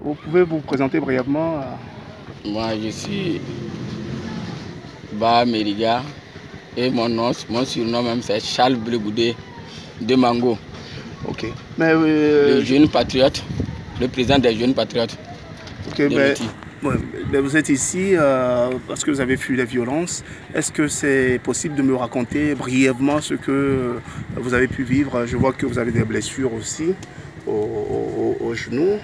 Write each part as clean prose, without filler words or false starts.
Vous pouvez vous présenter brièvement? Moi, je suis Ba Meriga et mon surnom même c'est Charles Blegoudé de Mango. Ok. Mais le jeune patriote, le président des jeunes patriotes. Ok, mais vous êtes ici parce que vous avez fui les violences. Est-ce que c'est possible de me raconter brièvement ce que vous avez pu vivre? Je vois que vous avez des blessures aussi au genou.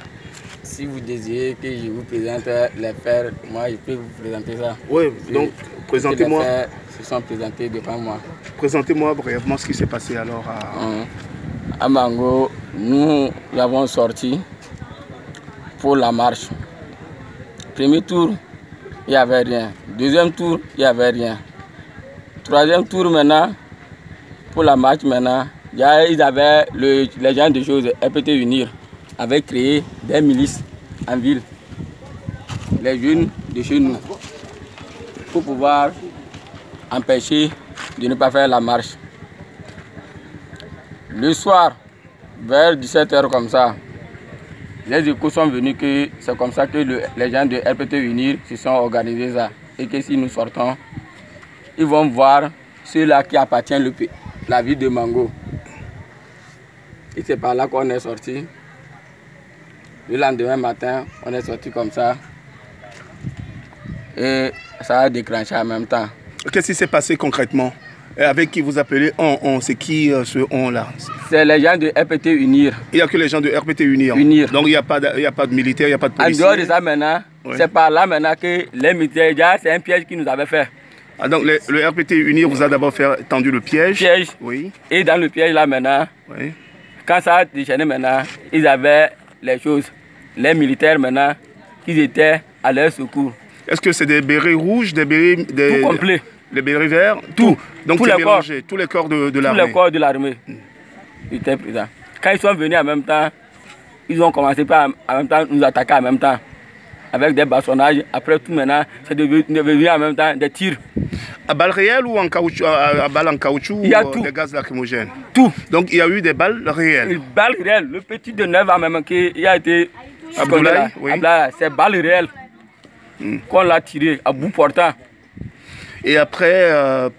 Si vous désirez que je vous présente les faits, moi je peux vous présenter ça. Oui, donc présentez-moi. Les faits se sont présentés devant moi. Présentez-moi brièvement ce qui s'est passé alors à Mango. Nous avons sorti pour la marche. Premier tour, il n'y avait rien. Deuxième tour, il n'y avait rien. Troisième tour maintenant, pour la marche maintenant, ils avaient les gens de choses RPT Unir avaient créé des milices en ville. Les jeunes de chez nous, pour pouvoir empêcher de ne pas faire la marche. Le soir, vers 17 h comme ça, les échos sont venus que c'est comme ça que les gens de RPT Unir se sont organisés ça. Et que si nous sortons, ils vont voir ceux-là qui appartiennent à la ville de Mango. Et c'est par là qu'on est sorti. Le lendemain matin, on est sorti comme ça. Et ça a déclenché en même temps. Qu'est-ce qui s'est passé concrètement? Avec qui vous appelez on? C'est qui ce on-là? C'est les gens de RPT Unir. Il n'y a que les gens de RPT Unir. Donc il n'y a pas de militaires, il n'y a pas de policiers. En dehors de ça maintenant, c'est par là maintenant que les militaires, c'est un piège qu'ils nous avaient fait. Ah, donc le RPT Unir vous a d'abord tendu le piège. Oui. Et dans le piège là maintenant, quand ça a déchaîné maintenant, ils avaient les choses. Les militaires maintenant, qui étaient à leur secours. Est-ce que c'est des bérets rouges, des bérets... Tout complet. Les bérets verts? Tout. Donc tous les corps de l'armée. Tous les corps de l'armée. Ils étaient présents. Quand ils sont venus en même temps, ils ont commencé par en même temps nous attaquer en même temps. Avec des bâtonnages. Après tout maintenant, c'est devenu en même temps des tirs. À balles réelles ou en caoutchouc, à balles en caoutchouc? Il y a ou tout. Des gaz lacrymogènes? Tout. Donc il y a eu des balles réelles? Des balles réelles. Le petit de 9 ans même qui a été... Abdoulaye, oui. C'est balles réelles qu'on l'a tiré à bout portant. Et après,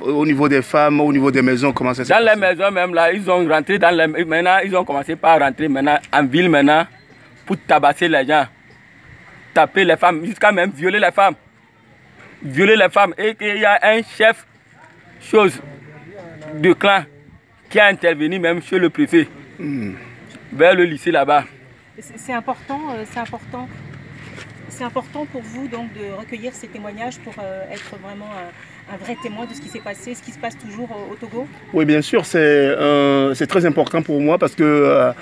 au niveau des femmes, au niveau des maisons, comment ça s'est passé? Dans les maisons même là, ils ont rentré dans les... Maintenant, ils ont commencé par rentrer maintenant en ville maintenant pour tabasser les gens. Taper les femmes, jusqu'à même violer les femmes. Violer les femmes. Et qu'il y a un chef de clan qui a intervenu même chez le préfet. Vers le lycée là-bas. C'est important pour vous donc de recueillir ces témoignages pour être vraiment un vrai témoin de ce qui s'est passé, ce qui se passe toujours au Togo? Oui, bien sûr, c'est très important pour moi parce que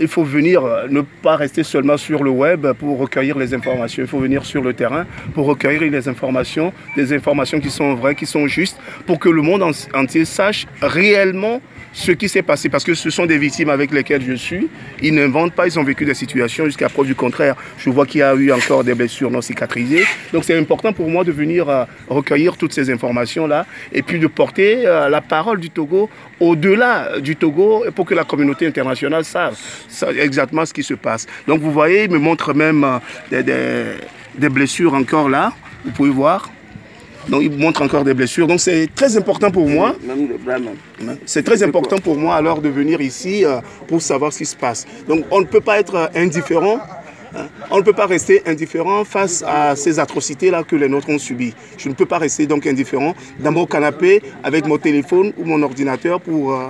il faut venir, ne pas rester seulement sur le web pour recueillir les informations. Il faut venir sur le terrain pour recueillir les informations, des informations qui sont vraies, qui sont justes, pour que le monde entier sache réellement ce qui s'est passé, parce que ce sont des victimes avec lesquelles je suis. Ils n'inventent pas, ils ont vécu des situations jusqu'à preuve du contraire. Je vois qu'il y a eu encore des blessures non cicatrisées. Donc c'est important pour moi de venir recueillir toutes ces informations-là et puis de porter la parole du Togo au-delà du Togo pour que la communauté internationale sache exactement ce qui se passe. Donc vous voyez, il me montre même des blessures encore là, vous pouvez voir. Donc il montre encore des blessures. Donc c'est très important pour moi. C'est très important pour moi alors de venir ici pour savoir ce qui se passe. Donc on ne peut pas être indifférent. On ne peut pas rester indifférent face à ces atrocités-là que les nôtres ont subies. Je ne peux pas rester donc indifférent dans mon canapé avec mon téléphone ou mon ordinateur pour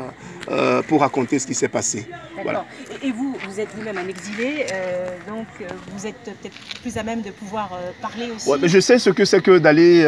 raconter ce qui s'est passé. Voilà. Et vous êtes vous-même un exilé, donc vous êtes peut-être plus à même de pouvoir parler aussi. Ouais, mais je sais ce que c'est que d'aller